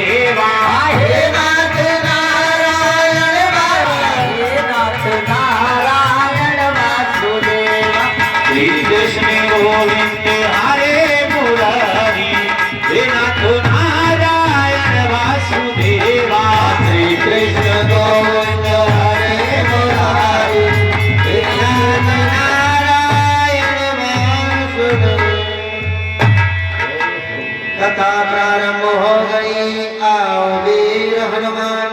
वासुदेवा हे नाथ नारायण वासुदेवा श्री कृष्ण गोविंद हरे मुरारी हे नाथ नारायण वासुदेवा श्री कृष्ण गोविंद हरे मुरारी हे नाथ नारायण वासुदेवा। कथा प्रारंभ हो गई। आओ वीर हनुमान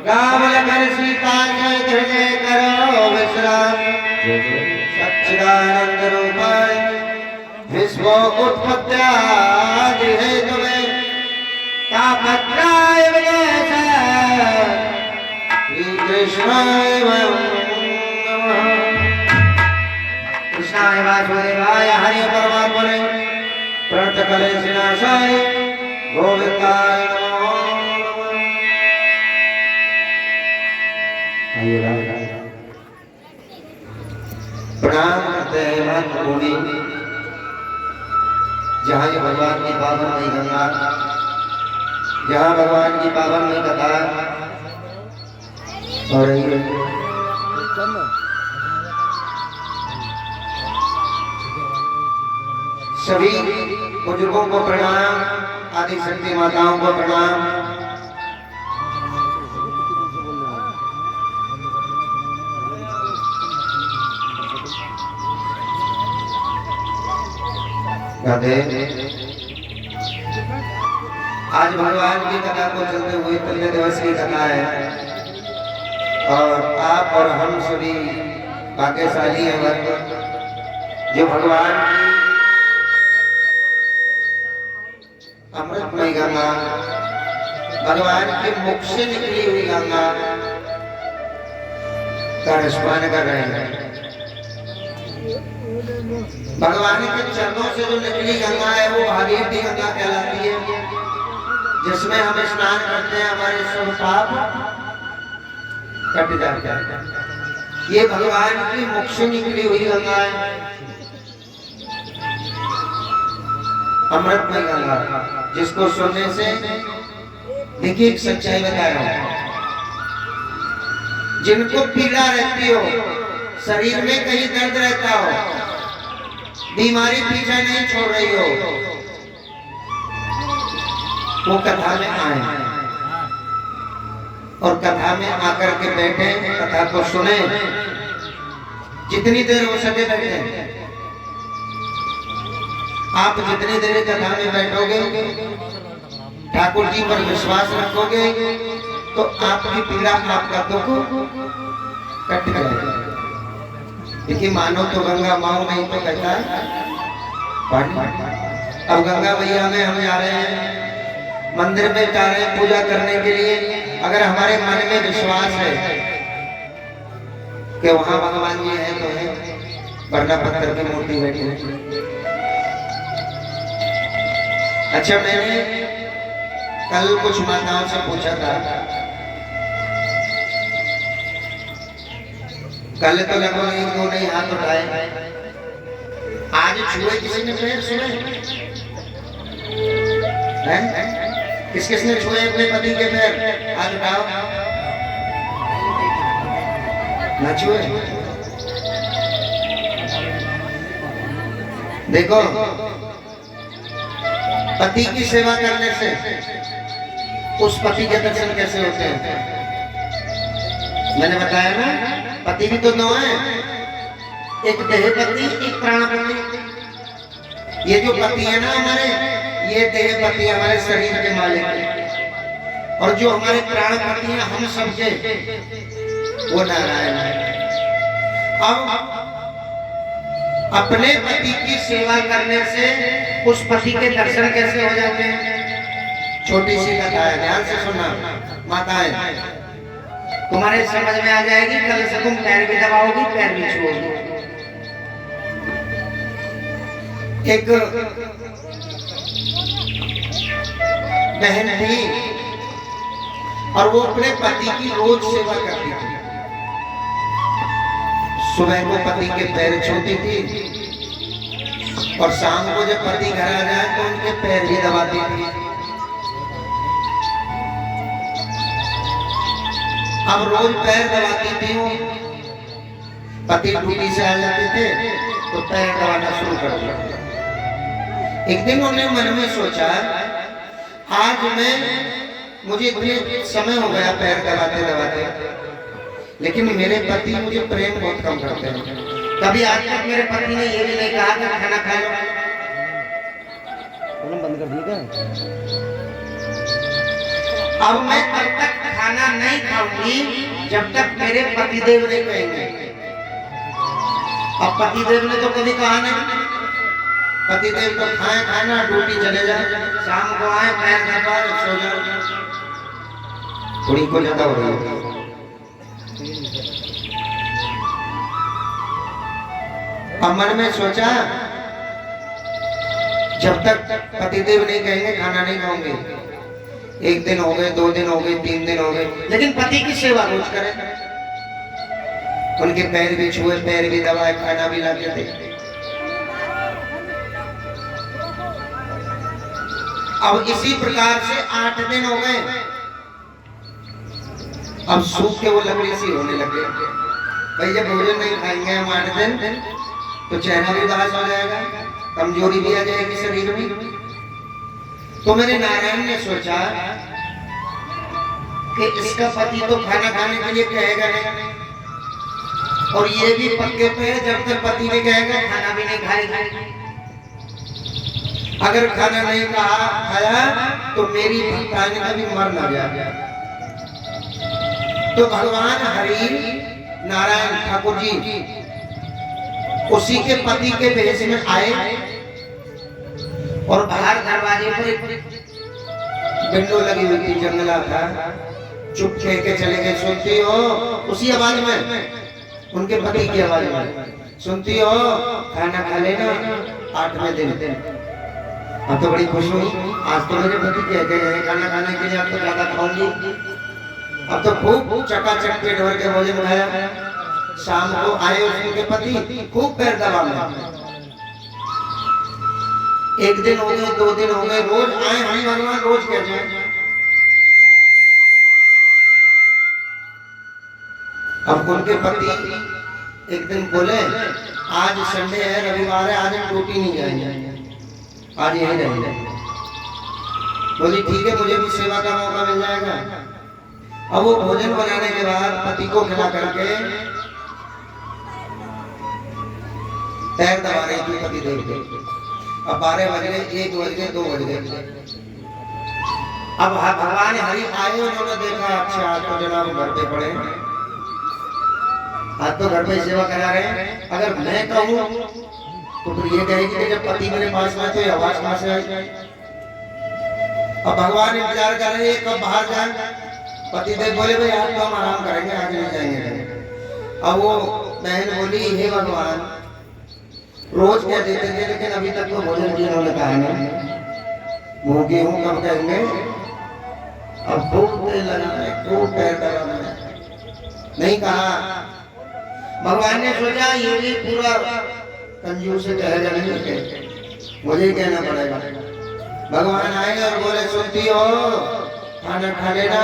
रावण कर सीता के हृदय करो विश्राम। सच्चिदानंद रूपाय विश्व उत्पत्त्यादि हेतु में तापत्राय विनाशाय श्री कृष्णाय नमः। कृष्णाय वासुदेवाय हरे परमात्मने प्रणत कलेशनाशाय गोविंदाय नमो नमः। प्रणाम करते हैं महंत मुनि। जहाँ ये भगवान की पावन मई गंगा, जहाँ भगवान की पावन मई कथा और सभी बुजुर्गों को प्रणाम, आदि शक्ति माताओं को प्रणाम। आज भगवान की कथा को चलते हुए पुण्य दिवस की कथा है और आप और हम सभी भाग्यशाली हैं वर्ग जो भगवान की अमृतमय गंगा, भगवान के मुख से निकली हुई गंगा का रसपान कर रहे हैं। भगवान के चरणों से जो निकली गंगा है वो भागीरथी गंगा कहलाती है, जिसमें हम स्नान करते हैं हमारे सब पाप कट जाते हैं। ये भगवान की मुख से निकली हुई गंगा है, अमृतमय गंगा, जिसको सुनने से देखिए एक सच्चाई बता रहा हूं। जिनको पीड़ा रहती हो, शरीर में कहीं दर्द रहता हो, बीमारी पीछा नहीं छोड़ रही हो, वो कथा में आए और कथा में आकर के बैठे, कथा को सुने, जितनी देर हो सके बैठे। आप जितनी देर कथा में बैठोगे, ठाकुर जी पर विश्वास रखोगे तो आपकी पीड़ा, आपका दुख कट जाएगा। देखिए मानो तो गंगा माओ नहीं तो कहता है पानी। अब गंगा मैया में हम जा रहे हैं, मंदिर में जा रहे हैं पूजा करने के लिए। अगर हमारे मन में विश्वास है कि वहां भगवान जी है तो है, वरना पत्थर की मूर्ति बैठी है। अच्छा, मैंने कल कुछ माताओं से पूछा था, कल तो लगभग एक दो नहीं हाथ उठाए, आज छुए किसी ने पैर छुए हैं? किस किसने छुए अपने पति के पैर? हाथ उठाओ। ना छुए? देखो, पति की सेवा करने से उस पति के दर्शन कैसे होते हैं? मैंने बताया ना, पति भी तो दो हैं, एक देह पति, एक प्राण पति। ये जो पति है ना हमारे, ये देह पति हमारे शरीर के मालिक है, और जो हमारे प्राण पति हैं हम सबके, वो नारायण है। अब अपने पति की सेवा करने से उस पति के दर्शन कैसे हो जाते हैं? छोटी सी कथा है, ध्यान से सुनना माताएं, तुम्हारे समझ में आ जाएगी। कल से तुम पैर भी दबाओगी, पैर भी छुओगी। एक बहन थी और वो अपने पति की रोज सेवा करती थी। सुबह को पति के पैर छूती थी और शाम को जब पति घर आ जाए तो उनके पैर भी दबाती थी। अब रोज पैर दबाती थी वो, पति ड्यूटी से आ जाते थे तो पैर दबाना शुरू कर दिया। एक दिन उन्होंने मन में सोचा आज मुझे इतने समय हो गया पैर दबाते दबाते, लेकिन मेरे पति मुझे प्रेम बहुत कम करते हैं। कभी आज तक मेरे पति ने ये भी नहीं कहा कि खाना खा लो, बंद कर दिया। अब मैं तब तक खाना नहीं खाऊंगी जब तक मेरे पतिदेव नहीं कहेंगे। अब पतिदेव ने तो कभी कहा नहीं, पतिदेव तो खाए खाना ड्यूटी चले जाए, शाम को आए पैर दबा सो जाओ, थोड़ी को ज्यादा हो रही है। अब मन में सोचा जब तक पतिदेव नहीं कहेंगे खाना नहीं खाऊंगे। एक दिन हो गए, 2 दिन हो गए, 3 दिन हो गए, लेकिन पति की सेवा रोज करें, उनके पैर भी छुए, पैर भी दबाए, खाना भी लाते थे। अब इसी प्रकार से 8 दिन हो गए। अब सूख के वो लकड़ी सी होने लगे। भाई जब भोजन नहीं खाएंगे हम 8 दिन तो चेहरा भी उदास हो जाएगा, कमजोरी भी आ जाएगी शरीर में। तो मेरे नारायण ने सोचा कि इसका पति तो खाना खाने के लिए कहेगा नहीं, और ये भी पक्के पे जब तक पति नहीं कहेगा खाना भी नहीं खाएगा। अगर खाना नहीं खाया तो मेरी भक्तानी कभी मर ना जाए। तो भगवान हरि नारायण ठाकुर जी उसी के पति के भेष में आए और बाहर दरवाजे पर विंडो लगी हुई थी, जंगला था, चुप के चले गए। सुनती हो उसी आवाज में, उनके पति की आवाज में, सुनती हो खाना खा लेना 8वें दिन। अब तो बड़ी खुश हुई, आज तो मेरे पति कह गए हैं खाना खाने के लिए, अब तो ज्यादा खाऊंगी। अब तो खूब चकाचक पेट भर के भोजन खाया। शाम को आए उनके पति, खूब पैर दबाया। 1 दिन हो गए, 2 दिन हो गए, रोज आए हम भगवान रोज कहते हैं। अब उनके पति एक दिन बोले आज संडे है, रविवार है, आज हम ड्यूटी नहीं जाएंगे, आज यहीं रहेंगे। बोली ठीक है, मुझे भी सेवा का मौका मिल जाएगा। अब वो भोजन बनाने के बाद पति को खिला करके पैर दबा रही थी पति देव के। अब 12 बज गए, 1 बज गए, 2 बज गए। अब भगवान हरि आए, उन्होंने देखा अच्छा आज तो जनाब घर पे पड़े, आज तो घर पे सेवा करा रहे हैं। अगर मैं कहूँ तो फिर ये कहेगी कि जब पति मेरे पास में तो आवाज कहां से आई। अब भगवान इंतजार कर रहे हैं कब बाहर जाए। पति देव बोले भाई आज तो हम आराम करेंगे, आज नहीं जाएंगे। अब वो बहन बोली हे भगवान रोज कह देते थे, लेकिन अभी तक तो भोजन की इन्होंने कहा नहीं, भूखी हूँ कब कहेंगे। अब खूब तेल लगाना है, खूब पैर दबाना नहीं कहा। भगवान ने सोचा ये भी पूरा कंजूस से कहेगा नहीं, मुझे ही कहना पड़ेगा। भगवान आए और बोले सुनती हो खाना खा लेना।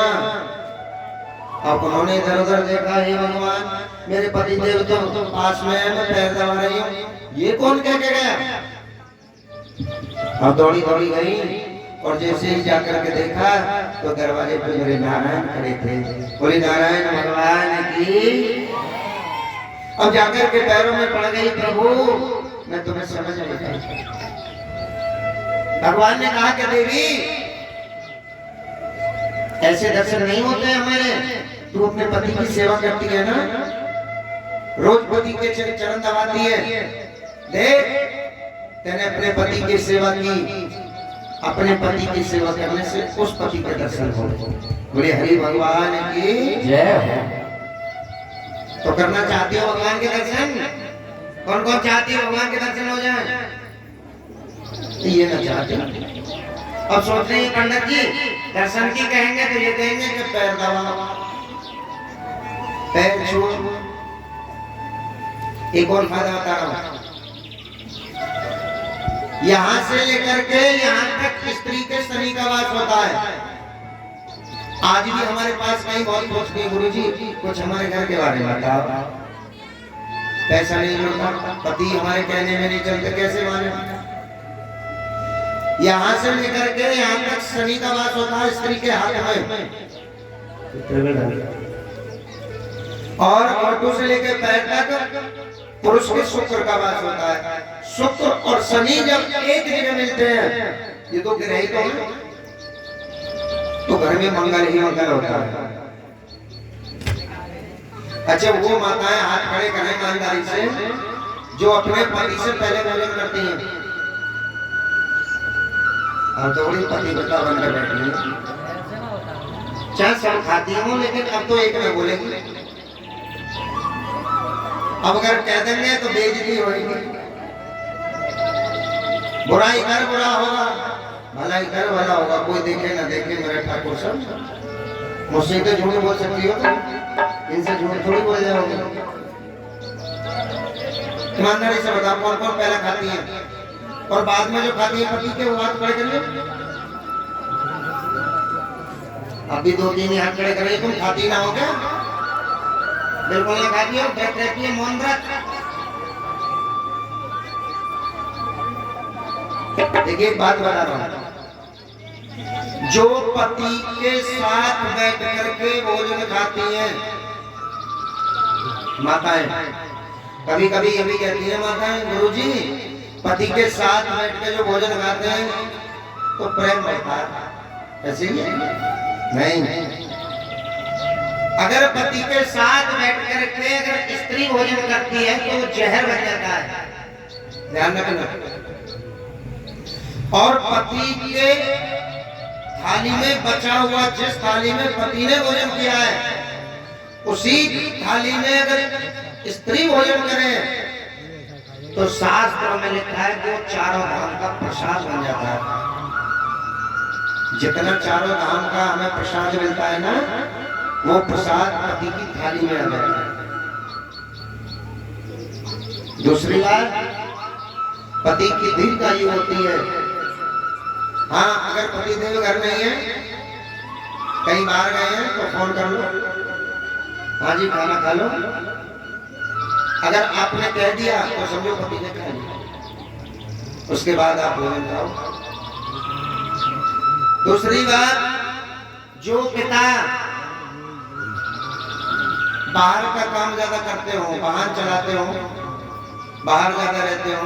अब उन्होंने इधर उधर देखा, हे भगवान मेरे पति देव तो पास में है, मैं पैर दबा रही हूँ, ये कौन कह के गया। अब दौड़ी दौड़ी गई और जैसे ही जाकर के देखा तो दरवाजे पे मेरे नारायण खड़े थे। बोले नारायण भगवान की। अब जाकर के पैरों में पड़ गई, प्रभु मैं तुम्हें समझ नहीं पाई। भगवान ने कहा कि देवी ऐसे दर्शन नहीं होते हमारे, तू अपने पति की सेवा करती है ना, रोज पति के चरण दबाती है, देख तेने अपने पति की सेवा की, अपने पति की सेवा करने से उस पति के दर्शन हो। बोले हरि भगवान की जय हो। तो करना चाहती हो भगवान के दर्शन? कौन कौन चाहती है भगवान के दर्शन हो जाए? ये ना चाहते। अब सोच रहे हैं पंडित जी दर्शन की कहेंगे तो ये कहेंगे कि पैर दबा, पैर छू। एक और फायदा बता रहा हूं, यहाँ से लेकर के यहाँ तक स्त्री के शरीर का वास होता है। आज भी हमारे पास कई बहुत पूछते हैं, गुरु जी कुछ हमारे घर के बारे में बताओ। पैसा नहीं जुड़ता, पति हमारे कहने में नहीं चलते, कैसे माने? यहाँ से लेकर के यहाँ तक शनि का वास होता है स्त्री के हाथ में, और ऑटो से लेकर पैर तक पुरुष के शुक्र का वास होता है। शुक्र और शनि जब एक जगह मिलते हैं, ये तो ग्रह ही तो है, तो घर में मंगल ही मंगल होता है। अच्छा, वो माताएं हाथ खड़े करें ईमानदारी से जो अपने पति से पहले भोजन करती हैं। अब तो बड़ी पति बता बनकर बैठी है, चाहे सब खाती हूँ, लेकिन अब तो एक में बोलेगी। अब अगर कह देंगे तो बेइज्जती होगी। बुराई कर बुरा होगा, भलाई कर भला होगा। कोई देखे ना देखे मेरे ठाकुर सब, मुझसे तो झूठ बोल सकती हो, इनसे झूठ थोड़ी बोल जाओगे। ईमानदारी से बताओ कौन कौन पहला खाती है और बाद में जो खाती है पति के, वो हाथ खड़े करिए। अभी 2-3 हाथ खड़े करिए। तुम खाती ना हो क्या? बिल्कुल ना खाती हो, बैठ रहती है मौन व्रत। देखिए एक बात बता रहा हूं, जो पति के साथ बैठ करके भोजन खाती हैं माताएं, कभी कभी ये भी कहती है माताएं, गुरुजी पति के साथ बैठ के जो भोजन खाते हैं तो प्रेम बढ़ता है, ऐसे ही नहीं। अगर पति के साथ बैठ करके अगर स्त्री भोजन करती है तो वो जहर बन जाता है, ध्यान रखना। और पति के थाली में बचा हुआ, जिस थाली में पति ने भोजन किया है, उसी थाली में अगर स्त्री भोजन करे तो शास्त्रों में लिखा है कि वो चारों धाम का प्रसाद बन जाता है। जितना चारों धाम का हमें प्रसाद मिलता है ना, वो प्रसाद पति की थाली में आ जाता है। दूसरी बात, पति की दीर्घायु होती है। हाँ, अगर पति देव घर नहीं है, कहीं बाहर गए हैं तो फोन कर लो, हाँ जी खाना खा लो। अगर आपने कह दिया तो समझो पति ने कह दिया, उसके बाद आप भोजन खाओ। दूसरी बात, जो पिता बाहर का काम ज्यादा करते हो, वाहन चलाते हो, बाहर ज्यादा रहते हो,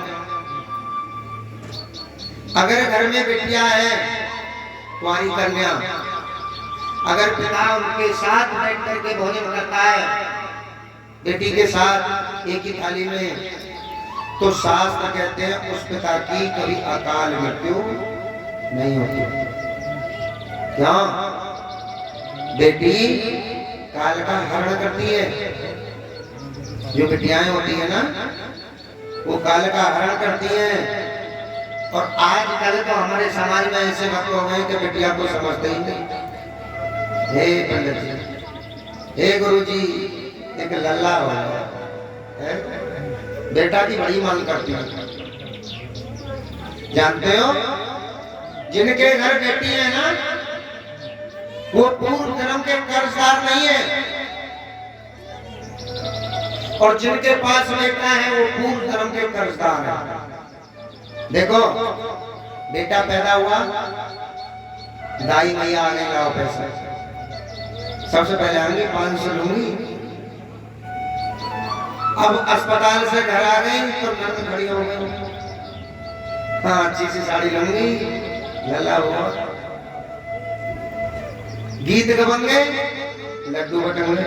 अगर घर में बेटियां हैं, कुंवारी कन्या, अगर पिता उनके साथ बैठ करके भोजन करता है बेटी के साथ एक ही थाली में, तो शास्त्र कहते हैं उस पिता की कभी अकाल मृत्यु नहीं होती। क्यों? बेटी काल का हरण करती है। जो बेटियां होती है ना, वो काल का हरण करती हैं। और आजकल तो हमारे समाज में ऐसे भक्त हो गए कि बेटिया को समझते ही नहीं। हे पंडित जी, हे गुरु जी, एक लल्ला हो है, बेटा की बड़ी मांग करती है। जानते हो, जिनके घर बेटी है ना, वो पूर्व जन्म के कर्जदार नहीं है, और जिनके पास बेटा है वो पूर्व जन्म के कर्जदार है। देखो, बेटा पैदा हुआ, दाई मैया आने लाओ पैसा, सबसे पहले आएंगे 500 लूंगी। अब अस्पताल से घर आ गई तो नर्स खड़ी हो गई, हाँ अच्छी सी साड़ी लूंगी, लल्ला हुआ। गीत गबंगे, लड्डू बटेंगे,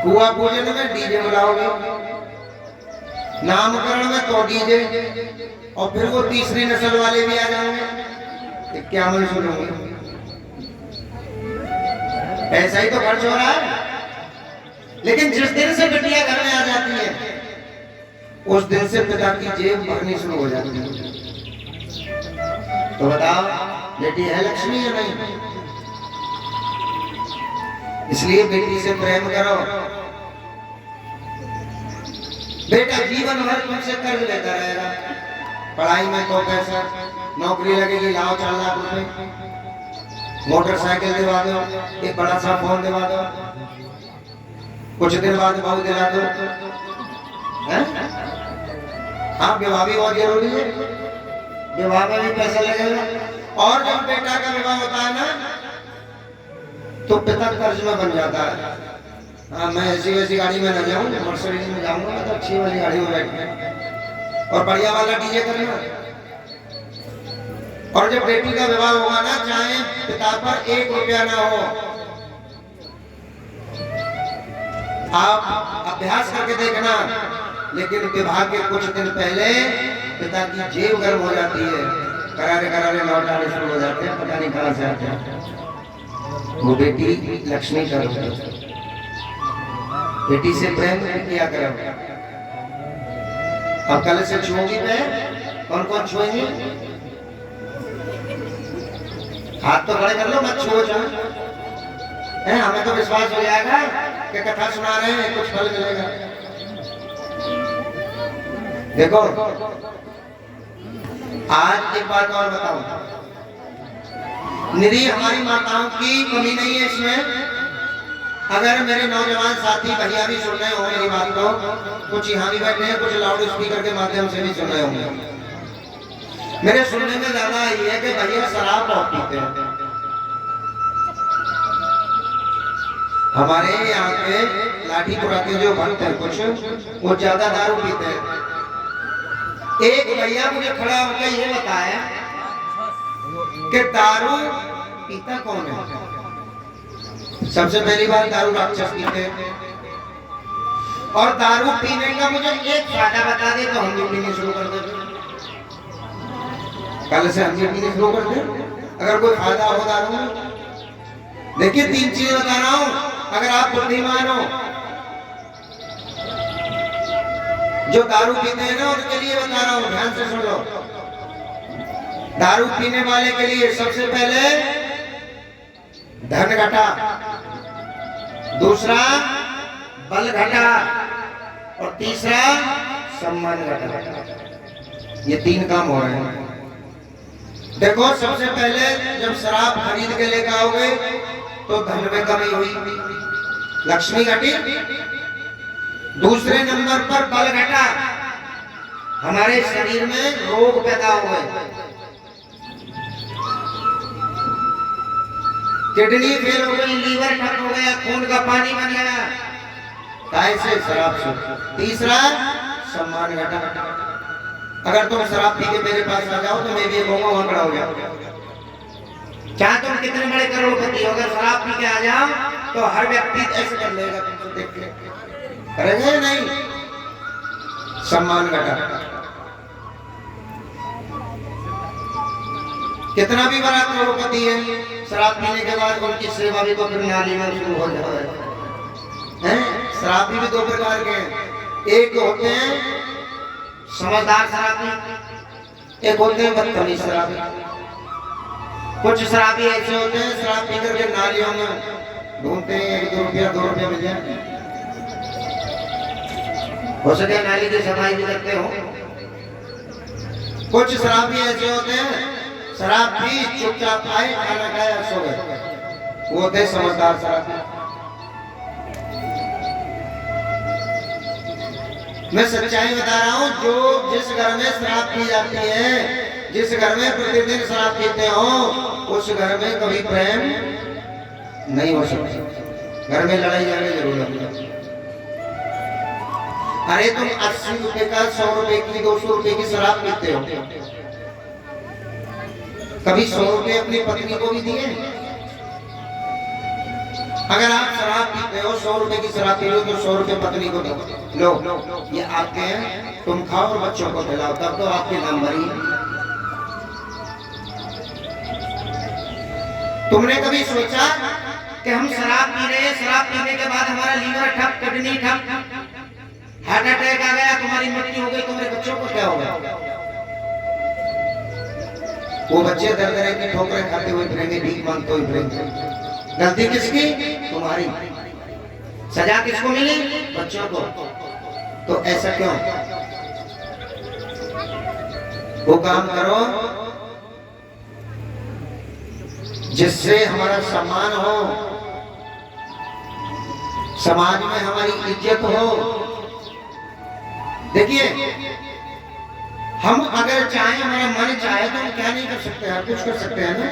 कुआ पूजन में डीजे बुलाओगे, नामकरण में तो डीजे, और फिर वो तीसरी नस्ल वाले भी आ जाएंगे, क्या मैं सुनूंगी। ऐसा ही तो खर्च हो रहा है। लेकिन जिस दिन से बिटिया घर में आ जाती है, उस दिन से पिता की जेब भरनी शुरू हो जाती है। तो बताओ, बेटी है लक्ष्मी या नहीं? इसलिए बेटी से प्रेम करो। बेटा जीवन भर तुमसे कर्ज लेता रहेगा, पढ़ाई में तो पैसा, नौकरी लगेगी लाओ 4 लाख रुपए, मोटरसाइकिल दिवा दो, एक बड़ा सा फोन दिवा दो, कुछ दिन बाद बहू दिला दो। हाँ, विवाह भी बहुत जरूरी है, विवाह में भी पैसा लगेगा। और जब बेटा का विवाह होता है ना, तो पिता कर्ज में बन जाता है। हाँ, मैं ऐसी वैसी गाड़ी में न जाऊं, मर्सिडीज में जाऊंगा तो अच्छी वाली गाड़ी में बैठना और बढ़िया वाला डीजे करना। और जब बेटी का विवाह होगा ना, चाहे पिता पर 1 रुपया ना हो, आप अभ्यास करके देखना, लेकिन विवाह के कुछ दिन पहले पिता की जेब गर्म हो जाती है, करारे करारे लौट आने शुरू हो जाते हैं, पता नहीं कहां से आते हैं। वो बेटी लक्ष्मी का रूप है, बेटी से प्रेम किया करो। अब कल से छुओगी पे, कौन कौन छुएंगे? हाथ तो खड़े कर लो, मत छुओ छुओ। हमें तो विश्वास हो जाएगा कि कथा सुना रहे हैं, कुछ फल मिलेगा। देखो, आज एक बात और बताऊं, निरी हमारी माताओं की कमी नहीं है इसमें। अगर मेरे नौजवान साथी भैया भी सुन रहे हो मेरी बात को, कुछ यहाँ भी बैठे हैं, कुछ लाउड स्पीकर के माध्यम से भी सुन रहे होंगे। मेरे सुनने में ज्यादा ये है कि भैया शराब बहुत पीते हैं। हमारे यहाँ पे लाठीपुरा के जो भक्त हैं कुछ, वो ज्यादा दारू पीते हैं। एक भैया मुझे खड़ा होकर ये बताया कि दारू पीता कौन है। सबसे पहली बात, दारू राक्षस पीते हैं। और दारू पीने का मुझे एक फायदा बता दे तो हम भी पीने शुरू कर देते। कल से हम भी पीने शुरू कर दे, अगर कोई फायदा हो दारू में। देखिए, 3 चीजें बता रहा हूं, अगर आप बुद्धिमान हो। जो दारू पीते हैं ना, उनके लिए बता रहा हूं, ध्यान से सुन लो। दारू पीने वाले के लिए सबसे पहले धन घटा, दूसरा बल घटा, और तीसरा सम्मान घटा। ये 3 काम हो रहे हैं। देखो, सबसे पहले जब शराब खरीद के लेकर आओगे तो धन में कमी हुई, लक्ष्मी घटी। दूसरे नंबर पर बल घटा, हमारे शरीर में रोग पैदा हुए, किडनी फेल हो गई, लीवर ठप हो गया, खून का पानी बन गया, कैसे? शराब से। तीसरा सम्मान घटा। अगर तुम शराब पी के मेरे पास आ जाओ तो मैं भी कहूंगा वहां खड़ा हो जाओ। चाहे तुम कितने बड़े करोड़पति हो, अगर शराब पी के आ जाओ तो हर व्यक्ति ऐसे कर लेगा, तुमसे देख के करेंगे नहीं। सम्मान घटा। कितना भी बड़ा करोड़पति है, शराब पीने के बाद उनकी सेवा भी तो फिर नाली में शुरू हो जाए हैं। शराबी भी 2 प्रकार के हैं, एक होते हैं समझदार शराबी, एक होते हैं बदतमीज शराबी। कुछ शराबी ऐसे होते हैं, शराब पी करके नालियों में ढूंढते हैं, 1-2 रुपया मिल जाए, हो सके नाली की सफाई भी करते हो। कुछ शराबी ऐसे होते हैं, शराब पी चुपचाप आए, खाना खाया, सो गए, वो होते समझदार शराबी। मैं सच्चाई बता रहा हूँ, जो जिस घर में शराब पी जाती है, जिस घर में प्रतिदिन शराब पीते हो, उस घर में कभी प्रेम नहीं हो सकता, घर में लड़ाई झगड़े जरूर होंगे। अरे तुम 80 रुपए का, 100 रुपए की, 200 रुपए की शराब पीते हो, कभी 100 रुपए अपनी पत्नी को भी दिए? अगर आप शराब पीते हो, 100 रुपए की शराब पी लो तो 100 रुपए पत्नी को दो, लो ये आपके हैं, तुम खाओ और बच्चों को खिलाओ, तब तो आपकी नाम भरी। तुमने कभी सोचा कि हम शराब पी रहे हैं, शराब पीने के बाद हमारा लीवर ठप, किडनी ठप, हार्ट अटैक आ गया, तुम्हारी मृत्यु हो गई, तुम्हारे बच्चों को क्या होगा? वो बच्चे दर दर की ठोकरें खाते हुए फिरेंगे, भीख मांगते हुए फिरेंगे। गलती किसकी? तुम्हारी। सजा किसको मिली? बच्चों को। तो ऐसा क्यों? वो काम करो जिससे हमारा सम्मान हो, समाज में हमारी इज्जत हो। देखिए, हम अगर चाहें, हमारा मन चाहे तो हम क्या नहीं कर सकते हैं, कुछ कर सकते हैं ना,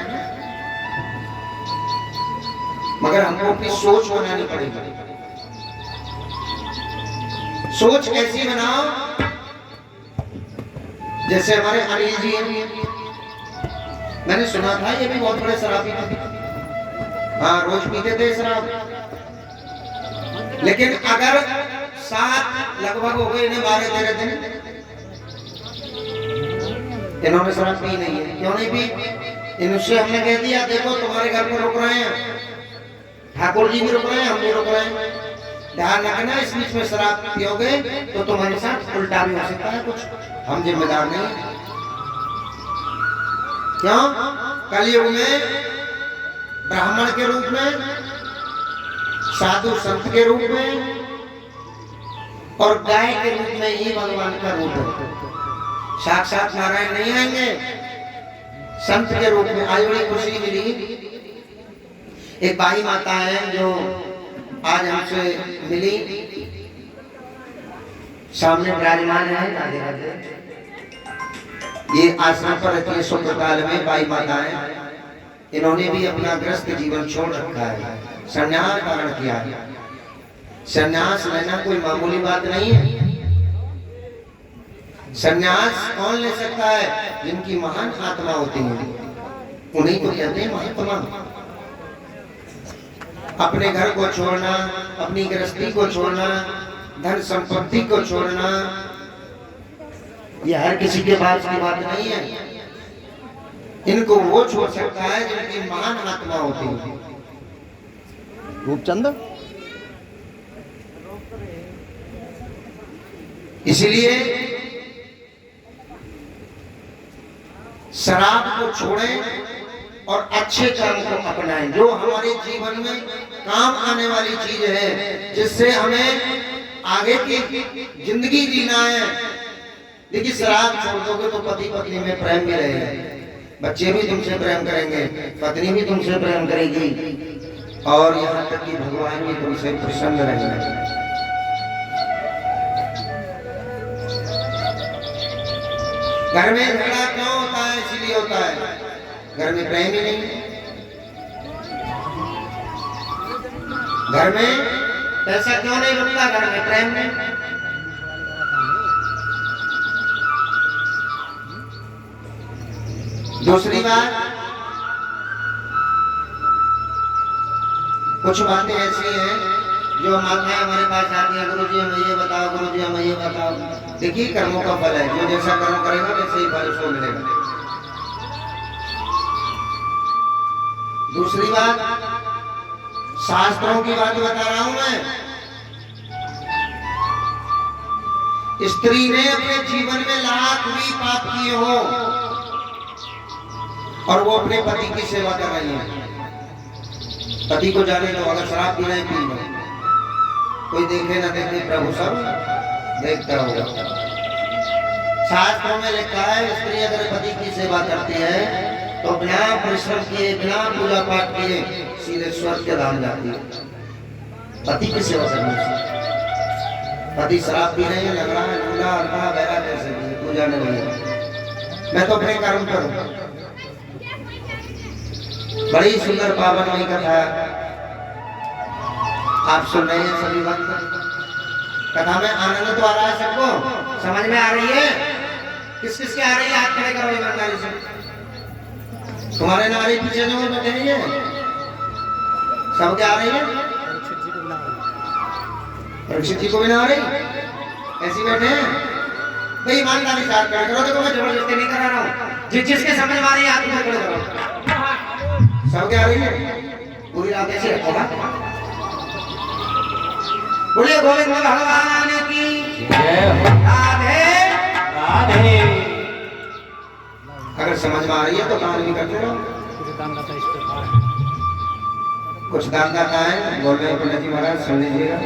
मगर हमको अपनी सोच बनानी पड़ेगी। सोच कैसी बनाओ? जैसे हमारे अनिल जी हैं, मैंने सुना था ये भी बहुत बड़े शराबी थे। हाँ, रोज पीते थे शराब, लेकिन अगर साथ लगभग हो गए, इन्हें 12-13 दिन इन्होंने शराब पी नहीं है। क्यों नहीं पी? इनसे हमने कह दिया, देखो तुम्हारे घर में रुक रहे हैं, ठाकुर जी भी रुक रहे हैं, हम भी रुक रहे हैं, ध्यान रखना, इस बीच में शराब पियोगे तो तुम्हारे साथ उल्टा भी हो सकता है कुछ, हम जिम्मेदार नहीं है। क्यों? कलयुग में ब्राह्मण के रूप में, साधु संत के रूप में और गाय के रूप में ही भगवान का रूप है। साक्षात नारायण नहीं आएंगे, संत के रूप में। आज बड़ी खुशी मिली, एक बाई माता है जो आज हमसे मिली, सामने विराजमान है। राधे राधे। ये आश्रम पर रहती है शुक्रकाल में बाई माता है। इन्होंने भी अपना ग्रस्त जीवन छोड़ रखा है, संन्यास धारण किया है। संन्यास लेना कोई मामूली बात नहीं है। संन्यास कौन ले सकता है? जिनकी महान आत्मा होती है, उन्हीं को कहते हैं महात्मा। अपने घर को छोड़ना, अपनी गृहस्थी को छोड़ना, धन संपत्ति को छोड़ना, यह हर किसी के पास की बात नहीं है। इनको वो छोड़ सकता है जिनकी महान आत्मा होती है। रूपचंद, इसलिए शराब को छोड़ें और अच्छे कर्म को अपनाएं, जो हमारे जीवन में काम आने वाली चीज है, जिससे हमें आगे की जिंदगी जीना है। देखिए, शराब छोड़ दोगे तो पति पत्नी में प्रेम भी रहेगा, बच्चे भी तुमसे प्रेम करेंगे, पत्नी भी तुमसे प्रेम करेगी, और यहाँ तक कि भगवान भी तुमसे प्रसन्न रहेंगे। घर में झगड़ा क्यों होता है? इसलिए होता है घर में प्रेम ही नहीं है। घर में पैसा क्यों नहीं रुकता? घर में प्रेम नहीं। दूसरी बात, कुछ बातें ऐसी हैं जो माताएं हमारे पास आती हैं, गुरुजी हमें ये बताओ, गुरुजी हमें ये बताओ। देखिए, कर्मों का फल है, जो जैसा कर्म करेगा वैसे ही फल उसको मिलेगा। दूसरी बात, शास्त्रों की बात बता रहा हूं मैं। स्त्री ने अपने जीवन में लाख भी पाप किए हो और वो अपने पति की सेवा कर रही है। पति को जाने दो, अगर शराब पी रहे पी लो, कोई देखे ना देखे, प्रभु सब देखता होगा। शास्त्रों में लिखा है, स्त्री अगर पति की सेवा करती है तो बिना परिश्रम किए, बिना पूजा पाठ किए सीधे स्वर्ग के धाम जाती है। पति की सेवा करने से। पति शराब पी रहे हैं, लग रहा है लूला अल्लाह बहरा कैसे भी, पूजा नहीं है, मैं तो अपने कर्म करूं। बड़ी सुंदर पावन हुई कथा आप सुन रहे हैं सभी भक्त। कथा में आनंद तो आ रहा है सबको, समझ में आ रही है? किस किस के आ रही है? हाथ खड़े करो ईमानदारी से। तुम्हारे नारी पीछे जो बैठे हैं, सब क्या आ रही है? परीक्षित जी को भी ना आ रही, ऐसी बैठे हैं भाई। ईमानदारी से हाथ खड़े करो। देखो, मैं जबरदस्ती नहीं करा रहा हूँ, जिसके समझ में आ रही है हाथ खड़े करो। सब क्या आ रही है? पूरी रात ऐसे रखोगा। बोलिए गोविंद भगवान की जय हो। राधे राधे। अगर समझ में आ रही है तो काम भी करते रहो। कुछ दान दाता है, बोल रहे हैं पंडित जी महाराज, सुन लीजिएगा।